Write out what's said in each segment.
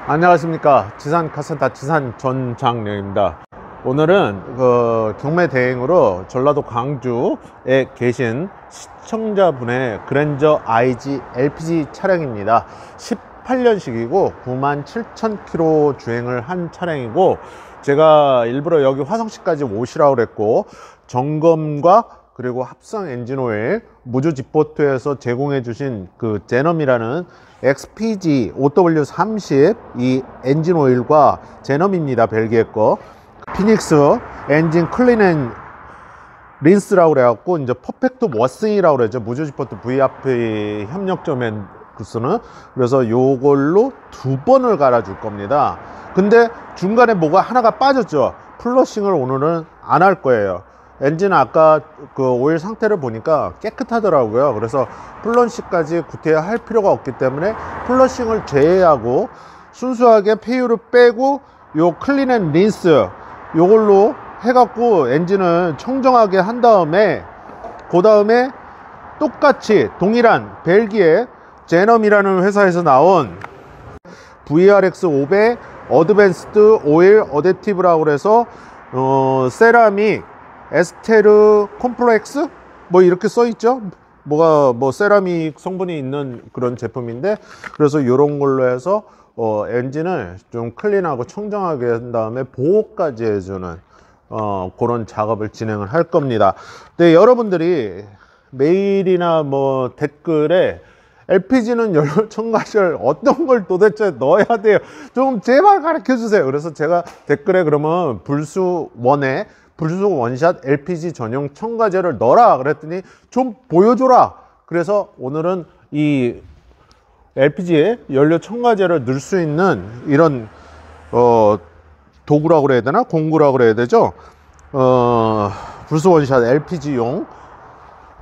안녕하십니까. 지산 카센터 지산 전장령입니다. 오늘은 경매 대행으로 전라도 광주에 계신 시청자분의 그랜저 IG LPG 차량입니다. 18년식이고 97,000km 주행을 한 차량이고, 제가 일부러 여기 화성시까지 오시라고 그랬고, 점검과 그리고 합성 엔진오일 무주 지포트에서 제공해 주신 그 제넘이라는 XPG OW30 이 엔진오일과 제넘입니다. 벨기에 거 피닉스 엔진 클린 앤 린스라고 그래갖고 이제 퍼펙트 워싱이라고 그러죠. 무주 지포트 VRP 협력점에 쓰는. 그래서 요걸로 2번을 갈아줄 겁니다. 근데 중간에 뭐가 하나가 빠졌죠. 플러싱을 오늘은 안 할 거예요. 엔진 아까 그 오일 상태를 보니까 깨끗하더라고요. 그래서 플러싱까지 구태할 필요가 없기 때문에 플러싱을 제외하고 순수하게 폐유를 빼고 요 클린 앤 린스 요걸로 해갖고 엔진을 청정하게 한 다음에, 그 다음에 똑같이 동일한 벨기에 제넘이라는 회사에서 나온 VRX500 어드밴스드 오일 어댑티브라고 그래서 세라믹 에스테르 콤플렉스 뭐 이렇게 써 있죠. 뭐가 뭐 세라믹 성분이 있는 그런 제품인데, 그래서 이런 걸로 해서 엔진을 좀 클린하고 청정하게 한 다음에 보호까지 해주는 그런 작업을 진행을 할 겁니다. 네, 여러분들이 메일이나 뭐 댓글에 LPG는 연료 첨가제를 어떤 걸 도대체 넣어야 돼요, 좀 제발 가르쳐 주세요. 그래서 제가 댓글에 그러면 불수 원샷 LPG 전용 첨가제를 넣어라 그랬더니 좀 보여줘라. 그래서 오늘은 이 LPG에 연료 첨가제를 넣을 수 있는 이런 도구라고 그래야 되나, 공구라고 그래야 되죠. 불수 원샷 LPG용,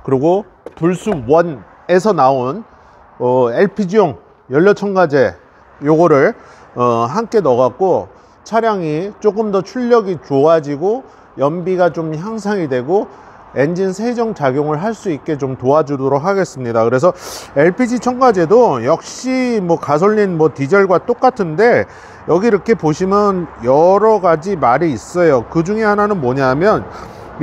그리고 불수 원에서 나온 LPG용 연료 첨가제 요거를 함께 넣어 갖고 차량이 조금 더 출력이 좋아지고 연비가 좀 향상이 되고 엔진 세정 작용을 할 수 있게 좀 도와주도록 하겠습니다. 그래서 LPG 첨가제도 역시 뭐 가솔린 뭐 디젤과 똑같은데, 여기 이렇게 보시면 여러 가지 말이 있어요. 그 중에 하나는 뭐냐면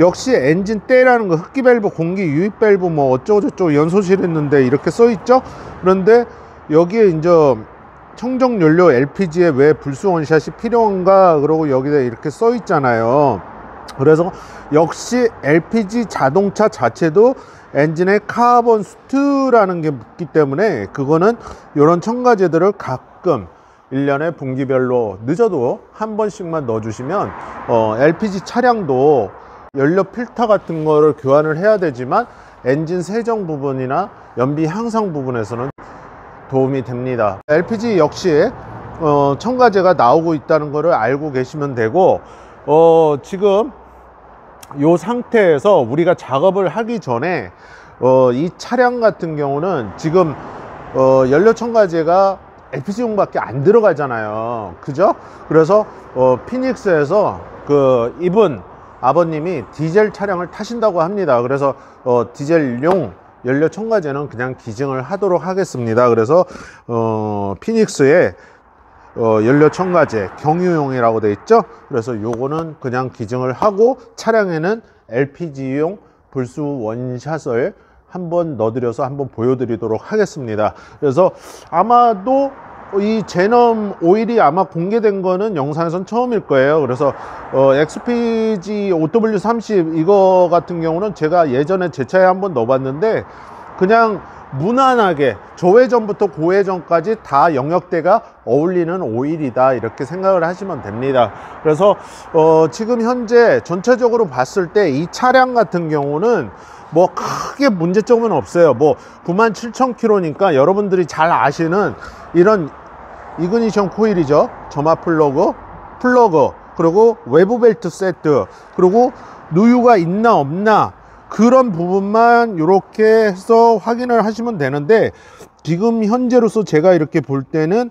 역시 엔진 때라는 거, 흡기 밸브, 공기 유입 밸브 뭐 어쩌고저쩌고 연소실했는데 이렇게 써 있죠. 그런데 여기에 이제 청정 연료 LPG에 왜 불수 원샷이 필요한가, 그러고 여기다 이렇게 써 있잖아요. 그래서 역시 LPG 자동차 자체도 엔진에 카본 수트라는 게 묻기 때문에, 그거는 이런 첨가제들을 가끔 1년에 분기별로 늦어도 한 번씩만 넣어주시면 LPG 차량도 연료 필터 같은 거를 교환을 해야 되지만 엔진 세정 부분이나 연비 향상 부분에서는 도움이 됩니다. LPG 역시 첨가제가 나오고 있다는 거를 알고 계시면 되고, 지금 이 상태에서 우리가 작업을 하기 전에 이 차량 같은 경우는 지금 연료 첨가제가 LPG용 밖에 안 들어가잖아요, 그죠? 그래서 피닉스에서 이분 아버님이 디젤 차량을 타신다고 합니다. 그래서 디젤용 연료 첨가제는 그냥 기증을 하도록 하겠습니다. 그래서 피닉스에 연료 첨가제 경유용이라고 되어 있죠. 그래서 요거는 그냥 기증을 하고 차량에는 LPG용 불수 원샷을 한번 넣어드려서 한번 보여드리도록 하겠습니다. 그래서 아마도 이 제넘 오일이 아마 공개된 거는 영상에선 처음일 거예요. 그래서 XPG OW30 이거 같은 경우는 제가 예전에 제 차에 한번 넣어봤는데 그냥 무난하게 조회전부터 고회전까지 다 영역대가 어울리는 오일이다, 이렇게 생각을 하시면 됩니다. 그래서 지금 현재 전체적으로 봤을 때 이 차량 같은 경우는 뭐 크게 문제점은 없어요. 뭐 97,000km니까 여러분들이 잘 아시는 이런 이그니션 코일이죠, 점화 플러그, 그리고 외부 벨트 세트, 그리고 누유가 있나 없나 그런 부분만 이렇게 해서 확인을 하시면 되는데, 지금 현재로서 제가 이렇게 볼 때는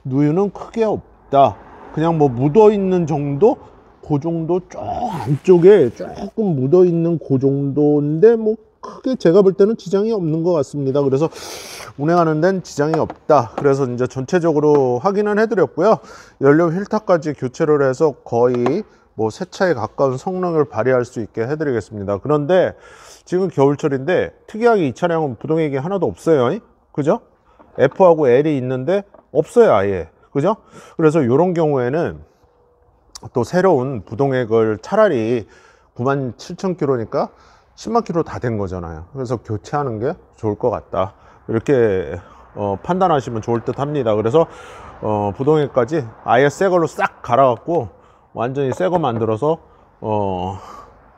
누유는 크게 없다. 그냥 뭐 묻어 있는 정도, 그 정도, 저 안쪽에 조금 묻어 있는 그 정도인데 뭐 크게 제가 볼 때는 지장이 없는 것 같습니다. 그래서 운행하는 데는 지장이 없다. 그래서 이제 전체적으로 확인은 해드렸고요. 연료 필터까지 교체를 해서 거의 뭐 새 차에 가까운 성능을 발휘할 수 있게 해드리겠습니다. 그런데 지금 겨울철인데 특이하게 이 차량은 부동액이 하나도 없어요. 그죠? F하고 L이 있는데 없어요, 아예. 그죠? 그래서 이런 경우에는 또 새로운 부동액을 차라리 97,000km니까 10만 km 다 된 거잖아요. 그래서 교체하는 게 좋을 것 같다. 이렇게 판단하시면 좋을 듯 합니다. 그래서 부동액까지 아예 새 걸로 싹 갈아갖고 완전히 새 거 만들어서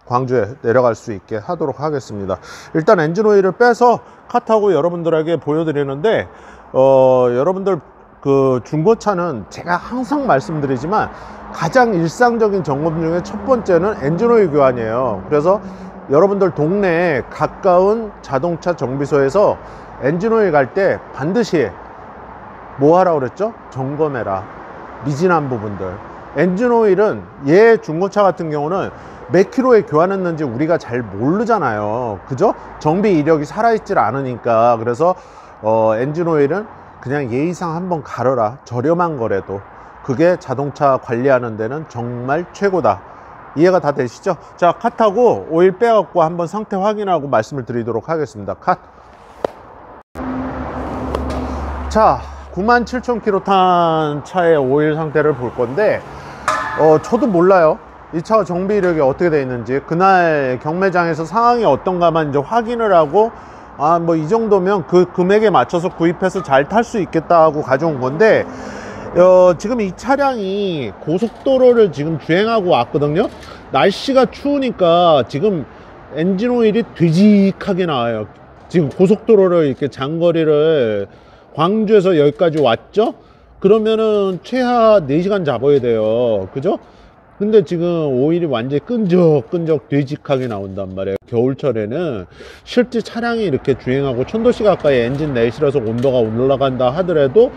광주에 내려갈 수 있게 하도록 하겠습니다. 일단 엔진 오일을 빼서 컷하고 여러분들에게 보여드리는데 여러분들 그 중고차는 제가 항상 말씀드리지만 가장 일상적인 점검 중에 첫 번째는 엔진 오일 교환이에요. 그래서 여러분들 동네에 가까운 자동차 정비소에서 엔진 오일 갈 때 반드시 뭐 하라고 그랬죠? 점검해라. 미진한 부분들. 엔진 오일은 중고차 같은 경우는 몇 킬로에 교환했는지 우리가 잘 모르잖아요. 그죠? 정비 이력이 살아있질 않으니까. 그래서 엔진 오일은 그냥 예의상 한번 갈아라. 저렴한 거래도. 그게 자동차 관리하는 데는 정말 최고다. 이해가 다 되시죠? 자, 컷하고 오일 빼갖고 한번 상태 확인하고 말씀을 드리도록 하겠습니다. 컷. 자, 97,000km 탄 차의 오일 상태를 볼 건데 저도 몰라요. 이 차가 정비 이력이 어떻게 되어 있는지. 그날 경매장에서 상황이 어떤가만 이제 확인을 하고 뭐 이 정도면 그 금액에 맞춰서 구입해서 잘 탈 수 있겠다 하고 가져온 건데 지금 이 차량이 고속도로를 지금 주행하고 왔거든요. 날씨가 추우니까 지금 엔진 오일이 되직하게 나와요. 지금 고속도로를 이렇게 장거리를 광주에서 여기까지 왔죠. 그러면은 최하 4시간 잡아야 돼요. 그죠? 근데 지금 오일이 완전히 끈적끈적 되직하게 나온단 말이에요. 겨울철에는 실제 차량이 이렇게 주행하고 1000도씨 가까이 엔진 내실어서 온도가 올라간다 하더라도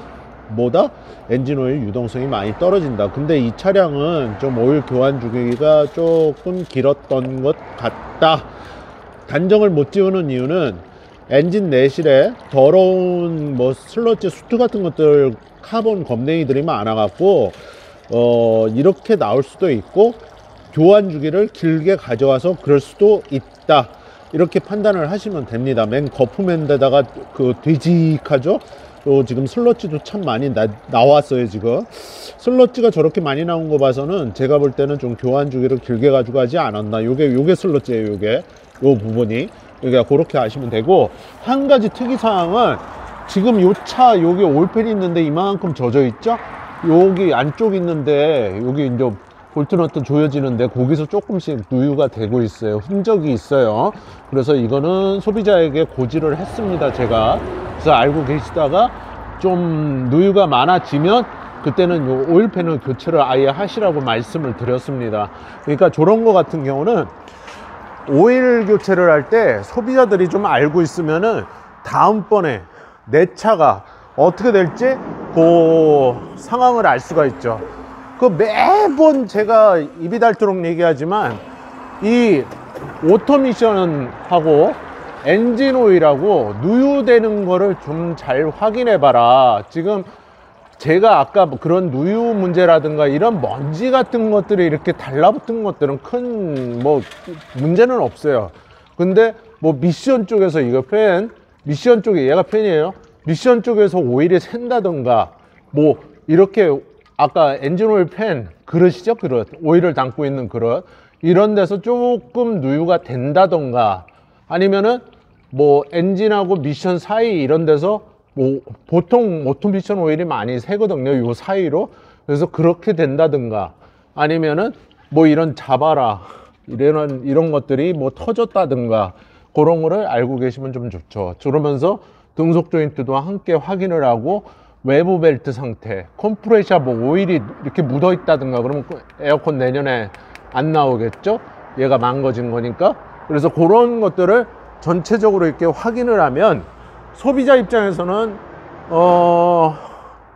엔진 오일 유동성이 많이 떨어진다. 근데 이 차량은 좀 오일 교환 주기가 조금 길었던 것 같다. 단정을 못 지우는 이유는 엔진 내실에 더러운 슬러지 수트 같은 것들, 카본 검댕이들이 많아 갖고 이렇게 나올 수도 있고 교환 주기를 길게 가져와서 그럴 수도 있다. 이렇게 판단을 하시면 됩니다. 맨 거품엔데다가 그 되직하죠. 또 지금 슬러지도 참 많이 나왔어요. 지금 슬러지가 저렇게 많이 나온 거 봐서는 제가 볼 때는 좀 교환 주기를 길게 가져가지 않았나. 요게 슬러지예요. 요 부분이. 그러니까 그렇게 아시면 되고, 한 가지 특이사항은 지금 요 차 여기 올펜이 있는데 이만큼 젖어 있죠. 여기 안쪽 있는데 여기 이제 볼트너트 조여지는데 거기서 조금씩 누유가 되고 있어요. 흔적이 있어요. 그래서 이거는 소비자에게 고지를 했습니다. 제가. 그래서 알고 계시다가 좀 누유가 많아지면 그때는 요 오일팬을 교체를 아예 하시라고 말씀을 드렸습니다. 그러니까 저런 거 같은 경우는 오일 교체를 할 때 소비자들이 좀 알고 있으면은 다음번에 내 차가 어떻게 될지 그 상황을 알 수가 있죠. 그 매번 제가 입이 닳도록 얘기하지만 이 오토미션하고 엔진 오일하고 누유되는 거를 좀 잘 확인해 봐라. 지금 제가 아까 그런 누유 문제라든가 이런 먼지 같은 것들이 이렇게 달라붙은 것들은 큰 문제는 없어요. 근데 미션 쪽에서 이거 미션 쪽에 얘가 팬이에요. 미션 쪽에서 오일이 샌다던가 이렇게 아까 엔진 오일 팬 그릇이죠. 그릇, 오일을 담고 있는 그릇, 이런 데서 조금 누유가 된다던가 아니면은 엔진하고 미션 사이 이런 데서 보통 오토미션 오일이 많이 새거든요. 요 사이로. 그래서 그렇게 된다든가 아니면은 이런 자바라 이런 것들이 터졌다든가 그런 거를 알고 계시면 좀 좋죠. 그러면서 등속 조인트도 함께 확인을 하고 외부 벨트 상태, 컴프레셔 오일이 이렇게 묻어 있다든가 그러면 에어컨 내년에 안 나오겠죠. 얘가 망가진 거니까. 그래서 그런 것들을 전체적으로 이렇게 확인을 하면 소비자 입장에서는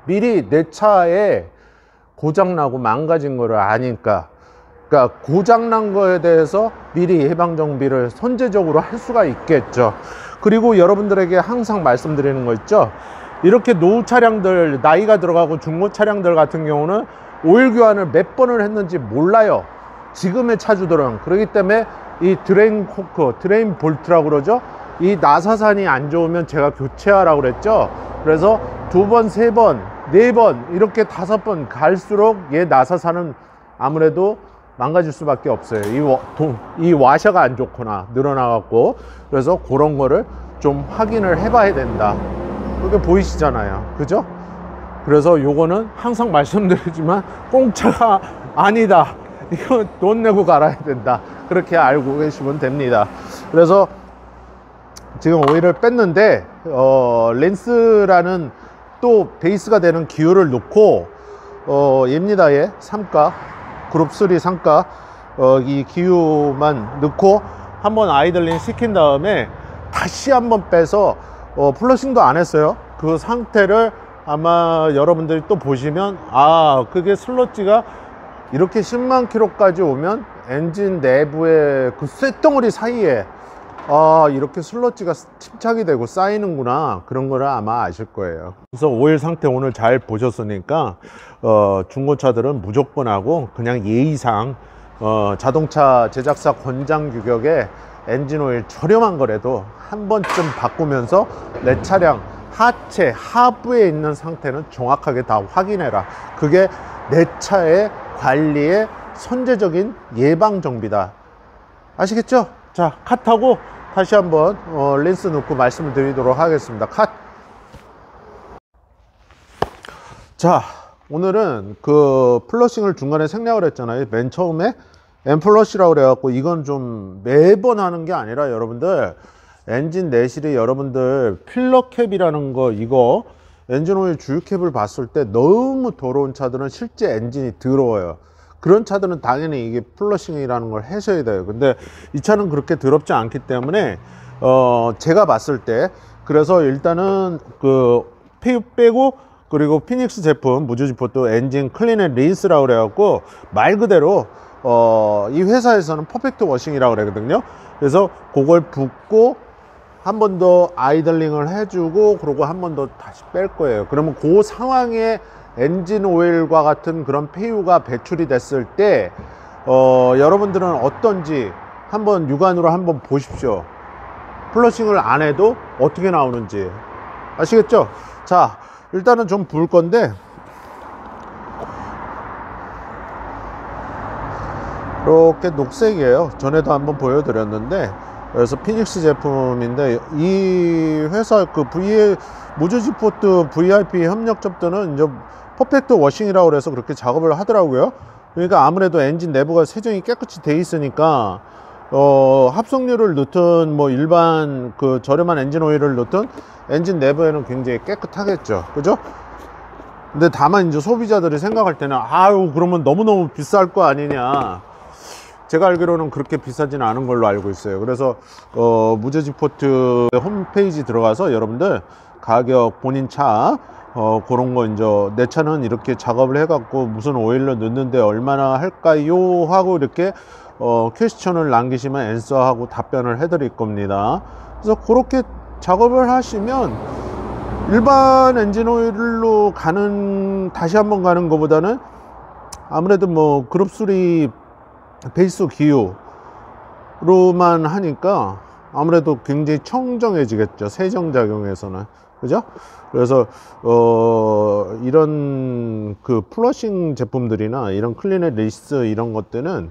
미리 내 차에 고장나고 망가진 거를 아니까, 고장난 거에 대해서 미리 예방 정비를 선제적으로 할 수가 있겠죠. 그리고 여러분들에게 항상 말씀드리는 거 있죠, 이렇게 노후 차량들, 나이가 들어가고 중고 차량들 같은 경우는 오일 교환을 몇 번을 했는지 몰라요, 지금의 차주들은. 그렇기 때문에 이 드레인 코크, 드레인 볼트라고 그러죠, 이 나사산이 안 좋으면 제가 교체하라고 그랬죠. 그래서 2번, 3번, 4번 이렇게 5번 갈수록 얘 나사산은 아무래도 망가질 수밖에 없어요. 이 와셔가 안 좋거나 늘어나 갖고. 그래서 그런 거를 좀 확인을 해 봐야 된다. 그게 보이시잖아요, 그죠? 그래서 요거는 항상 말씀드리지만 공짜가 아니다, 이거 돈 내고 갈아야 된다, 그렇게 알고 계시면 됩니다. 그래서 지금 오일을 뺐는데 렌스라는 또 베이스가 되는 기호를 놓고 얘입니다. 얘 3가 그룹 3 3가 이 기호만 넣고 한번 아이들링 시킨 다음에 다시 한번 빼서 플러싱도 안 했어요. 그 상태를 아마 여러분들이 또 보시면, 아, 그게 슬러지가 이렇게 10만 킬로까지 오면 엔진 내부의 그 쇳덩어리 사이에 이렇게 슬러지가 침착이 되고 쌓이는구나, 그런 거를 아마 아실 거예요. 그래서 오일 상태 오늘 잘 보셨으니까 중고차들은 무조건 하고 그냥 예의상 자동차 제작사 권장 규격에 엔진 오일 저렴한 거라도 한 번쯤 바꾸면서 내 차량 하체 하부에 있는 상태는 정확하게 다 확인해라. 그게 내 차의 관리의 선제적인 예방 정비다. 아시겠죠? 자, 컷하고 다시 한번 렌스 넣고 말씀을 드리도록 하겠습니다. 컷. 자, 오늘은 그 플러싱을 중간에 생략을 했잖아요. 맨 처음에 N플러시라고 그래갖고, 이건 좀 매번 하는 게 아니라 여러분들 엔진 내실이, 여러분들 필러캡이라는 거, 이거 엔진 오일 주유캡을 봤을 때 너무 더러운 차들은 실제 엔진이 더러워요. 그런 차들은 당연히 이게 플러싱이라는 걸 하셔야 돼요. 근데 이 차는 그렇게 더럽지 않기 때문에 제가 봤을 때, 그래서 일단은 그 폐유 빼고, 그리고 피닉스 제품 무주지포트 엔진 클린 앤 린스라고 그래갖고, 말 그대로 이 회사에서는 퍼펙트 워싱이라고 그러거든요. 그래서 그걸 붓고 한 번 더 아이들링을 해주고, 그리고 한 번 더 다시 뺄 거예요. 그러면 그 상황에 엔진 오일과 같은 그런 폐유가 배출이 됐을 때 여러분들은 어떤지 한번 육안으로 한번 보십시오. 플러싱을 안 해도 어떻게 나오는지 아시겠죠? 자, 일단은 좀 부을 건데, 이렇게 녹색이에요. 전에도 한번 보여드렸는데, 그래서 피닉스 제품인데, 이 회사 그 무주지포트 VIP 협력점들은 이제 퍼펙트 워싱이라고 그래서 그렇게 작업을 하더라고요. 그러니까 아무래도 엔진 내부가 세정이 깨끗이 돼 있으니까 합성유를 넣든 뭐 일반 그 저렴한 엔진 오일을 넣든 엔진 내부에는 굉장히 깨끗하겠죠, 그죠? 근데 다만 이제 소비자들이 생각할 때는, 아유, 그러면 너무너무 비쌀 거 아니냐. 제가 알기로는 그렇게 비싸지는 않은 걸로 알고 있어요. 그래서 무주지포트 홈페이지 들어가서 여러분들 가격, 본인 차 그런 거, 이제 내 차는 이렇게 작업을 해갖고 무슨 오일로 넣는데 얼마나 할까요? 하고 이렇게 퀘스천을 남기시면 앤서하고 답변을 해드릴 겁니다. 그래서 그렇게 작업을 하시면 일반 엔진 오일로 다시 한번 가는 것보다는 아무래도 뭐 그룹 3 베이스 기호로만 하니까 아무래도 굉장히 청정해지겠죠, 세정작용에서는. 그죠? 그래서 이런 그 플러싱 제품들이나 이런 클린의 리스 이런 것들은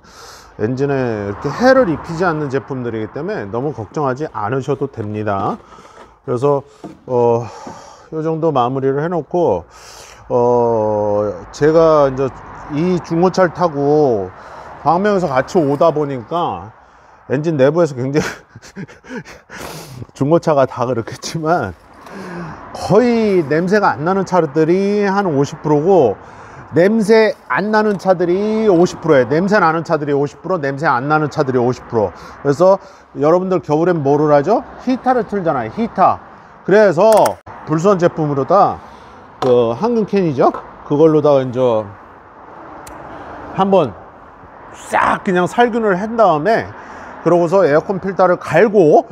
엔진에 이렇게 해를 입히지 않는 제품들이기 때문에 너무 걱정하지 않으셔도 됩니다. 그래서 요 정도 마무리를 해 놓고, 제가 이제 이 중고차를 타고 광명에서 같이 오다 보니까 엔진 내부에서 굉장히 중고차가 다 그렇겠지만 거의 냄새가 안 나는 차들이 한 50%고, 냄새 안 나는 차들이 50%예요. 냄새 나는 차들이 50%, 냄새 안 나는 차들이 50%. 그래서 여러분들 겨울엔 뭐를 하죠? 히터를 틀잖아요, 히터. 그래서 불선 제품으로다 그 항균캔이죠, 그걸로다가 이제 한번 싹 그냥 살균을 한 다음에 그러고서 에어컨 필터를 갈고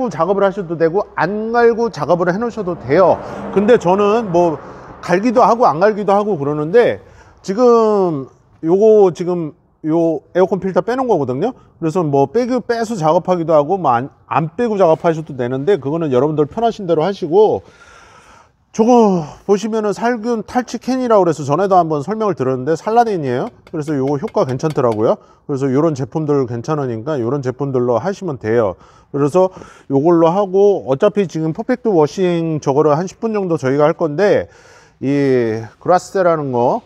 작업을 하셔도 되고 안 갈고 작업을 해 놓으셔도 돼요. 근데 저는 뭐 갈기도 하고 안 갈기도 하고 그러는데, 지금 요거 지금 요 에어컨 필터 빼는 거거든요. 그래서 뭐 빼서 작업하기도 하고 뭐 안 빼고 작업하셔도 되는데, 그거는 여러분들 편하신 대로 하시고, 저거 보시면은 살균 탈취 캔이라고 그래서 전에도 한번 설명을 드렸는데 살라딘이에요. 그래서 요거 효과 괜찮더라고요. 그래서 요런 제품들 괜찮으니까 요런 제품들로 하시면 돼요. 그래서 요걸로 하고, 어차피 지금 퍼펙트 워싱 저거를 한 10분 정도 저희가 할 건데, 이 그라스라는 거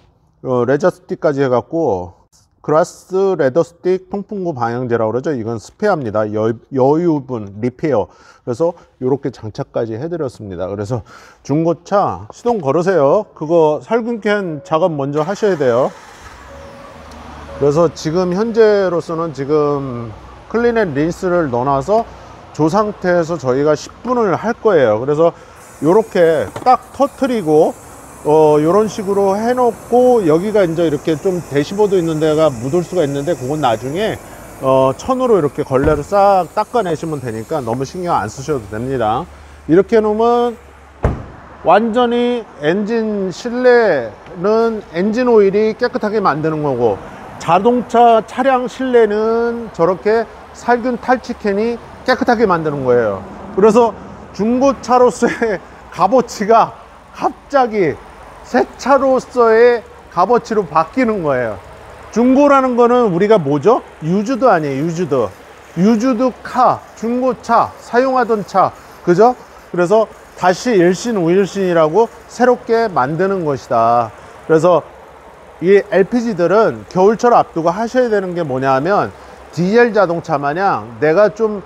레저 스틱까지 해갖고, 그라스 레더 스틱 통풍구 방향제라고 그러죠. 이건 스페어입니다. 여유분 리페어. 그래서 이렇게 장착까지 해드렸습니다. 그래서 중고차 시동 걸으세요. 그거 살균캔 작업 먼저 하셔야 돼요. 그래서 지금 현재로서는 지금 클린앤 린스를 넣어놔서 저 상태에서 저희가 10분을 할 거예요. 그래서 이렇게 딱 터트리고 요런 식으로 해놓고, 여기가 이제 이렇게 좀 대시보드 있는 데가 묻을 수가 있는데, 그건 나중에 천으로 이렇게 걸레로 싹 닦아내시면 되니까 너무 신경 안 쓰셔도 됩니다. 이렇게 해놓으면 완전히 엔진 실내는 엔진 오일이 깨끗하게 만드는 거고, 자동차 차량 실내는 저렇게 살균 탈취캔이 깨끗하게 만드는 거예요. 그래서 중고차로서의 값어치가 갑자기 새 차로서의 값어치로 바뀌는 거예요. 중고라는 거는 우리가 뭐죠? 유즈드 아니에요. 유즈드 카, 중고차, 사용하던 차, 그죠? 그래서 다시 1신, 5일신이라고 새롭게 만드는 것이다. 그래서 이 LPG들은 겨울철 앞두고 하셔야 되는 게 뭐냐 하면, 디젤 자동차 마냥 내가 좀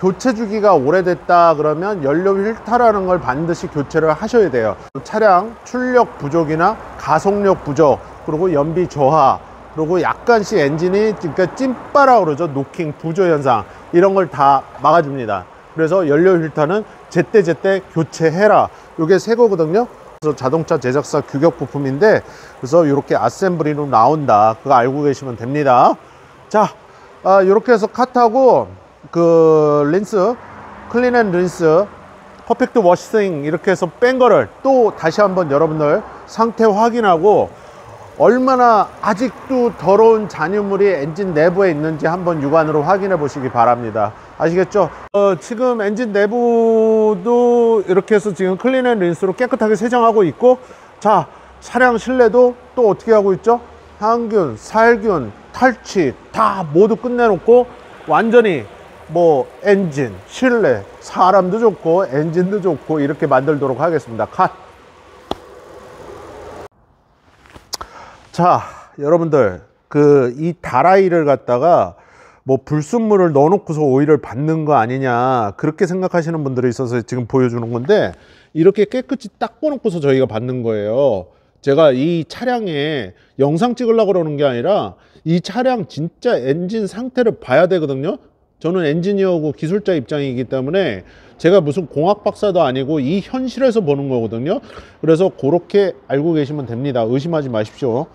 교체 주기가 오래됐다 그러면 연료 필터라는 걸 반드시 교체를 하셔야 돼요. 차량 출력 부족이나 가속력 부족, 그리고 연비 저하, 그리고 약간씩 엔진이 그러니까 찐빠라고 그러죠. 노킹, 부조 현상, 이런 걸 다 막아줍니다. 그래서 연료 필터는 제때제때 교체해라. 이게 새 거거든요. 그래서 자동차 제작사 규격 부품인데, 그래서 이렇게 아셈블리로 나온다. 그거 알고 계시면 됩니다. 자, 이렇게 해서 카트하고 그 린스, 클린앤 린스, 퍼펙트 워싱 이렇게 해서 뺀 거를 또 다시 한번 여러분들 상태 확인하고, 얼마나 아직도 더러운 잔유물이 엔진 내부에 있는지 한번 육안으로 확인해 보시기 바랍니다. 아시겠죠? 지금 엔진 내부도 이렇게 해서 지금 클린앤 린스로 깨끗하게 세정하고 있고, 자, 차량 실내도 또 어떻게 하고 있죠? 항균, 살균, 탈취 다 모두 끝내놓고, 완전히 뭐 엔진, 실내, 사람도 좋고 엔진도 좋고 이렇게 만들도록 하겠습니다. 컷! 자, 여러분들 이 다라이를 갖다가 뭐 불순물을 넣어놓고서 오일을 받는 거 아니냐, 그렇게 생각하시는 분들이 있어서 지금 보여주는 건데, 이렇게 깨끗이 닦아놓고서 저희가 받는 거예요. 제가 이 차량에 영상 찍으려고 그러는 게 아니라 이 차량 진짜 엔진 상태를 봐야 되거든요. 저는 엔지니어고 기술자 입장이기 때문에 제가 무슨 공학 박사도 아니고 이 현실에서 보는 거거든요. 그래서 그렇게 알고 계시면 됩니다. 의심하지 마십시오.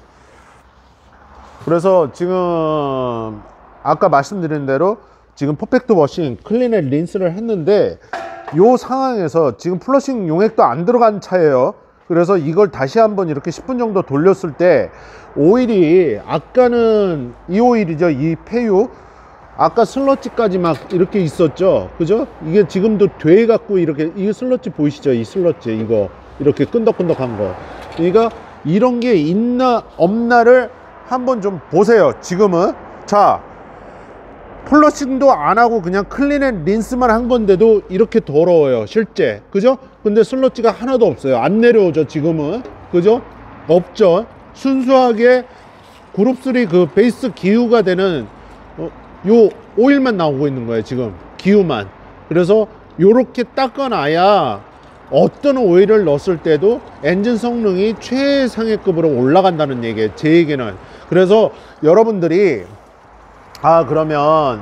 그래서 지금 아까 말씀드린 대로 지금 퍼펙트 워싱, 클린앤 린스를 했는데, 이 상황에서 지금 플러싱 용액도 안 들어간 차예요. 그래서 이걸 다시 한번 이렇게 10분 정도 돌렸을 때 오일이, 아까는 이 오일이죠, 이 폐유, 아까 슬러지까지 막 이렇게 있었죠, 그죠? 이게 지금도 돼 갖고 이렇게, 이게 슬러지 보이시죠? 이 슬러지, 이거 이렇게 끈덕끈덕한 거, 그러니까 이런 게 있나 없나를 한번 좀 보세요. 지금은 자, 플러싱도 안 하고 그냥 클린앤 린스만 한 건데도 이렇게 더러워요, 실제, 그죠? 근데 슬러지가 하나도 없어요. 안 내려오죠 지금은, 그죠? 없죠. 순수하게 그룹3 그 베이스 기후가 되는 요 오일만 나오고 있는 거예요 지금, 기후만. 그래서 요렇게 닦아놔야 어떤 오일을 넣었을 때도 엔진 성능이 최상위급으로 올라간다는 얘기예요, 제 얘기는. 그래서 여러분들이 그러면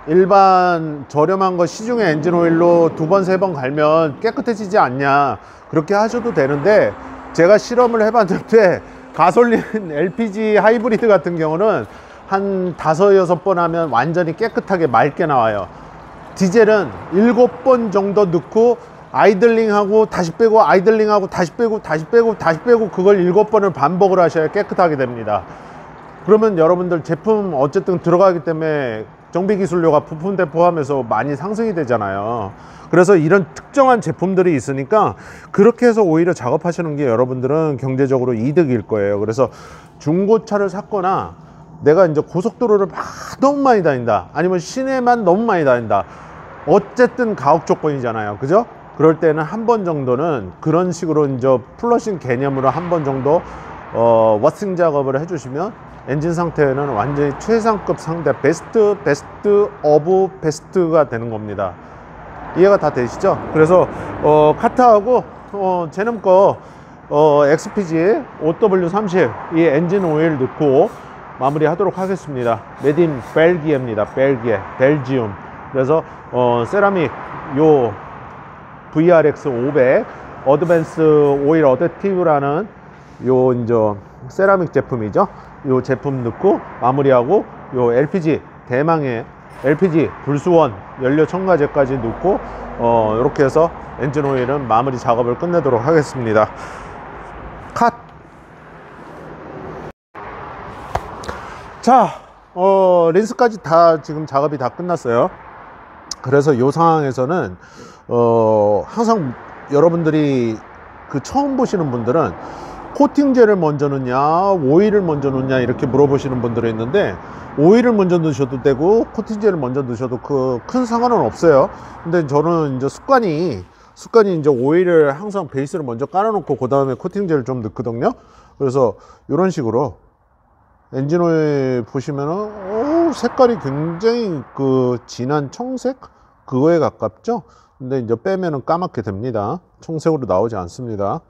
일반 저렴한 거 시중에 엔진 오일로 2번 3번 갈면 깨끗해지지 않냐, 그렇게 하셔도 되는데, 제가 실험을 해봤는데 가솔린 LPG 하이브리드 같은 경우는 한 5-6번 하면 완전히 깨끗하게 맑게 나와요. 디젤은 7번 정도 넣고 아이들링하고 다시 빼고 아이들링하고 다시 빼고 다시 빼고 다시 빼고 그걸 7번을 반복을 하셔야 깨끗하게 됩니다. 그러면 여러분들 제품 어쨌든 들어가기 때문에 정비기술료가 부품대 포함해서 많이 상승이 되잖아요. 그래서 이런 특정한 제품들이 있으니까 그렇게 해서 오히려 작업하시는 게 여러분들은 경제적으로 이득일 거예요. 그래서 중고차를 샀거나 내가 이제 고속도로를 막 너무 많이 다닌다, 아니면 시내만 너무 많이 다닌다, 어쨌든 가혹 조건이잖아요. 그죠? 그럴 때는 한 번 정도는 그런 식으로 이제 플러싱 개념으로 한 번 정도 워싱 작업을 해주시면 엔진 상태는 완전히 최상급 상대, 베스트 오브 베스트가 되는 겁니다. 이해가 다 되시죠? 그래서 카타하고 제놈 거 XPG OW30 이 엔진 오일 넣고 마무리 하도록 하겠습니다. 메딘 벨기에입니다. 벨지움. 그래서 세라믹 요 VRX 500 어드밴스 오일 어댑티브라는 요 이제 세라믹 제품이죠. 요 제품 넣고 마무리하고 요 LPG 대망의 LPG 불수원 연료 첨가제까지 넣고 이렇게 해서 엔진 오일은 마무리 작업을 끝내도록 하겠습니다. 컷. 자, 린스까지 다 지금 작업이 다 끝났어요. 그래서 이 상황에서는 항상 여러분들이 그 처음 보시는 분들은 코팅제를 먼저 넣냐 오일을 먼저 넣냐 이렇게 물어보시는 분들이 있는데, 오일을 먼저 넣으셔도 되고 코팅제를 먼저 넣으셔도 큰 상관은 없어요. 근데 저는 이제 습관이 이제 오일을 항상 베이스를 먼저 깔아 놓고 그 다음에 코팅제를 좀 넣거든요. 그래서 이런 식으로 엔진 오일 보시면은 색깔이 굉장히 그 진한 청색 그거에 가깝죠. 근데 이제 빼면은 까맣게 됩니다. 청색으로 나오지 않습니다.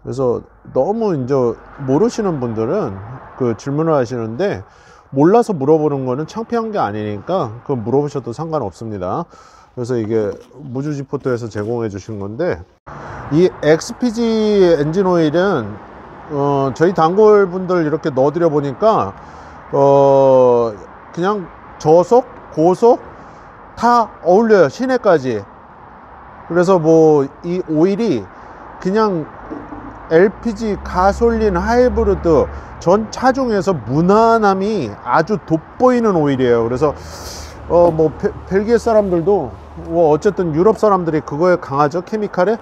그래서 너무 이제 모르시는 분들은 그 질문을 하시는데, 몰라서 물어보는 거는 창피한 게 아니니까 그 물어보셔도 상관없습니다. 그래서 이게 무주지포트에서 제공해 주신 건데, 이 XPG 엔진 오일은 저희 단골 분들 이렇게 넣어드려 보니까 그냥 저속 고속 다 어울려요, 시내까지. 그래서 뭐 이 오일이 그냥 LPG 가솔린 하이브리드 전 차종에서 무난함이 아주 돋보이는 오일이에요. 그래서 뭐 벨기에 사람들도 어쨌든 유럽 사람들이 그거에 강하죠. 케미칼에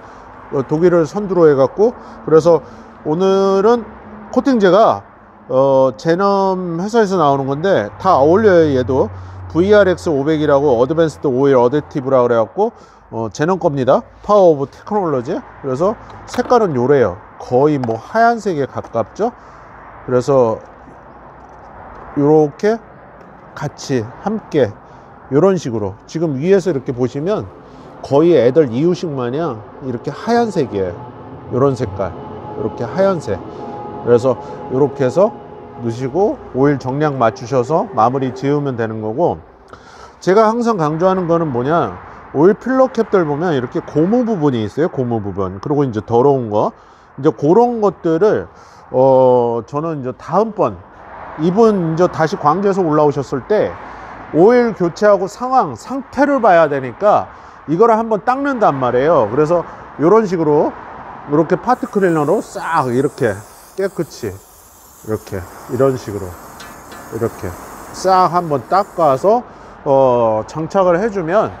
독일을 선두로 해갖고. 그래서 오늘은 코팅제가 제넘 회사에서 나오는 건데 다 어울려요. 얘도 VRX 500이라고 어드밴스드 오일 어댑티브라 그래갖고 제넘 겁니다. 파워 오브 테크놀로지. 그래서 색깔은 요래요. 거의 뭐 하얀색에 가깝죠. 그래서 요렇게 같이 함께 요런 식으로 지금 위에서 이렇게 보시면 거의 애들 이유식 마냥 이렇게 하얀색이에요. 요런 색깔, 이렇게 하얀색. 그래서 요렇게 해서 넣으시고 오일 정량 맞추셔서 마무리 지으면 되는 거고, 제가 항상 강조하는 거는 뭐냐, 오일 필러 캡들 보면 이렇게 고무 부분이 있어요. 고무 부분. 그리고 이제 더러운 거, 이제 그런 것들을 저는 이제 다음번 이분 이제 다시 광주에서 올라오셨을 때 오일 교체하고 상태를 봐야 되니까 이거를 한번 닦는단 말이에요. 그래서 이런 식으로 이렇게 파트 클리너로 싹 이렇게 깨끗이 이렇게 이런 식으로 이렇게 싹 한번 닦아서 장착을 해주면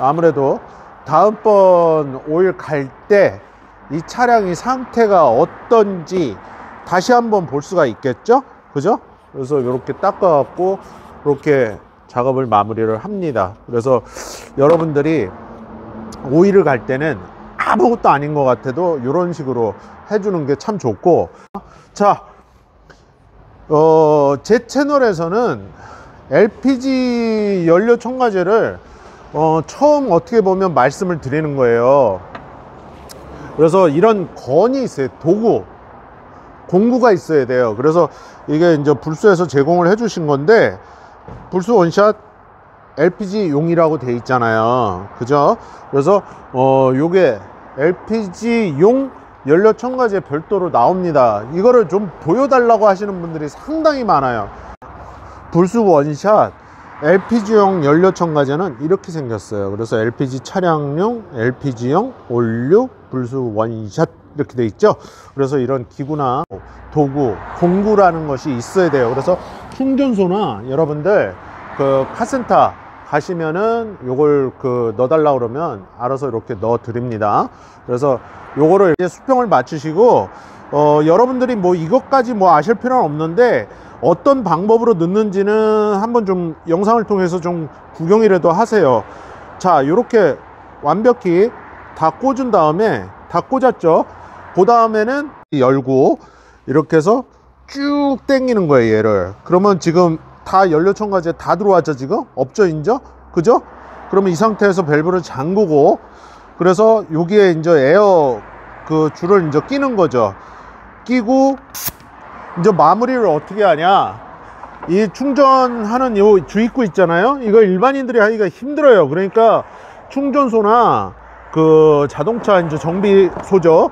아무래도 다음번 오일 갈 때 이 차량이 상태가 어떤지 다시 한번 볼 수가 있겠죠. 그죠? 그래서 이렇게 닦아 갖고 이렇게 작업을 마무리를 합니다. 그래서 여러분들이 오일을 갈 때는 아무것도 아닌 것 같아도 이런 식으로 해주는 게 참 좋고, 자, 제 채널에서는 LPG 연료 첨가제를 처음 어떻게 보면 말씀을 드리는 거예요. 그래서 이런 건이 있어요. 도구, 공구가 있어야 돼요. 그래서 이게 이제 불수에서 제공을 해 주신 건데, 불수 원샷 LPG 용이라고 돼 있잖아요. 그죠? 그래서 요게 LPG 용 연료 첨가제 별도로 나옵니다. 이거를 좀 보여달라고 하시는 분들이 상당히 많아요. 불수 원샷 LPG용 연료 첨가제는 이렇게 생겼어요. 그래서 LPG 차량용, LPG용, 올류, 불수 원샷 이렇게 돼 있죠. 그래서 이런 기구나 도구, 공구라는 것이 있어야 돼요. 그래서 충전소나 여러분들 그 카센터 가시면은 요걸 넣어달라 그러면 알아서 이렇게 넣어 드립니다. 그래서 요거를 이제 수평을 맞추시고 여러분들이 뭐 이것까지 뭐 아실 필요는 없는데 어떤 방법으로 넣는지는 한번 좀 영상을 통해서 좀 구경이라도 하세요. 자, 요렇게 완벽히 다 꽂은 다음에 다 꽂았죠. 그 다음에는 열고 이렇게 해서 쭉 당기는 거예요, 얘를. 그러면 지금 다 연료 첨가제 다 들어왔죠. 지금 없죠, 인죠? 그죠? 그러면 이 상태에서 밸브를 잠그고, 그래서 여기에 이제 에어 그 줄을 이제 끼는 거죠. 끼고 이제 마무리를 어떻게 하냐, 이 충전하는 요 주입구 있잖아요. 이거 일반인들이 하기가 힘들어요. 그러니까 충전소나 그 자동차 이제 정비소죠,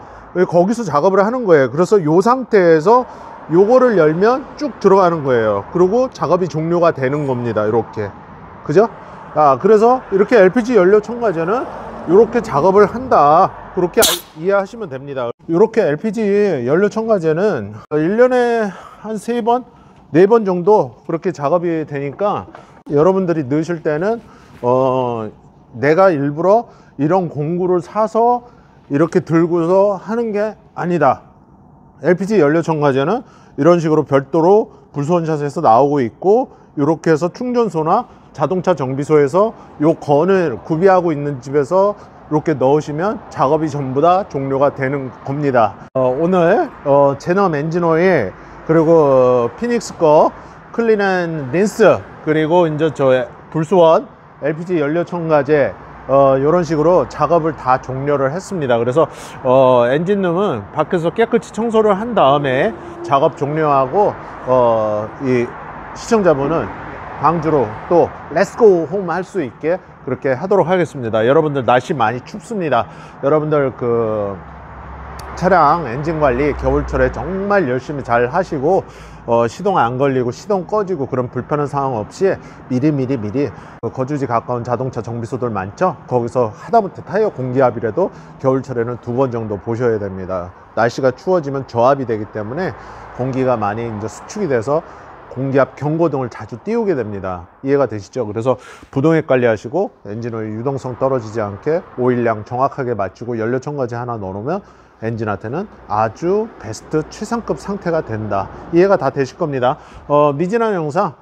거기서 작업을 하는 거예요. 그래서 요 상태에서 요거를 열면 쭉 들어가는 거예요. 그리고 작업이 종료가 되는 겁니다. 이렇게. 그죠? 그래서 이렇게 LPG 연료 첨가제는 이렇게 작업을 한다, 그렇게 이해하시면 됩니다. 이렇게 LPG 연료 첨가제는 1년에 한 3번, 4번 정도 그렇게 작업이 되니까 여러분들이 넣으실 때는 내가 일부러 이런 공구를 사서 이렇게 들고서 하는 게 아니다. LPG 연료 첨가제는 이런 식으로 별도로 불수원샷에서 나오고 있고, 이렇게 해서 충전소나 자동차 정비소에서 요 건을 구비하고 있는 집에서 이렇게 넣으시면 작업이 전부 다 종료가 되는 겁니다. 오늘 제넘 엔진오일, 그리고 피닉스 거 클린 앤 린스, 그리고 이제 저 불수원 LPG 연료 첨가제 이런 식으로 작업을 다 종료를 했습니다. 그래서 엔진룸은 밖에서 깨끗이 청소를 한 다음에 작업 종료하고 이 시청자분은 광주로 또 렛츠고 홈 할 수 있게 그렇게 하도록 하겠습니다. 여러분들 날씨 많이 춥습니다. 여러분들 그 차량 엔진 관리 겨울철에 정말 열심히 잘 하시고 시동 안 걸리고 시동 꺼지고 그런 불편한 상황 없이 미리 거주지 가까운 자동차 정비소들 많죠. 거기서 하다못해 타이어 공기압이라도 겨울철에는 2번 정도 보셔야 됩니다. 날씨가 추워지면 저압이 되기 때문에 공기가 많이 이제 수축이 돼서 공기압 경고등을 자주 띄우게 됩니다. 이해가 되시죠? 그래서 부동액 관리하시고 엔진오일 유동성 떨어지지 않게 오일량 정확하게 맞추고 연료 첨가제 하나 넣어놓으면 엔진한테는 아주 베스트 최상급 상태가 된다. 이해가 다 되실 겁니다. 미진한 영상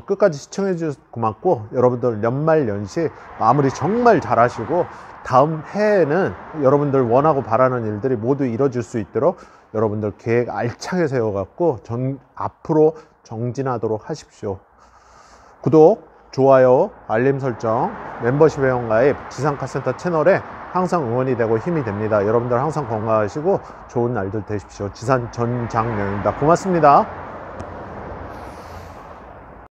끝까지 시청해 주셔서 고맙고, 여러분들 연말연시 마무리 정말 잘 하시고 다음 해에는 여러분들 원하고 바라는 일들이 모두 이뤄질 수 있도록 여러분들 계획 알차게 세워 갖고 앞으로 정진하도록 하십시오. 구독, 좋아요, 알림 설정, 멤버십 회원가입, 지상카센터 채널에 항상 응원이 되고 힘이 됩니다. 여러분들 항상 건강하시고 좋은 날들 되십시오. 지산 전장명입니다. 고맙습니다.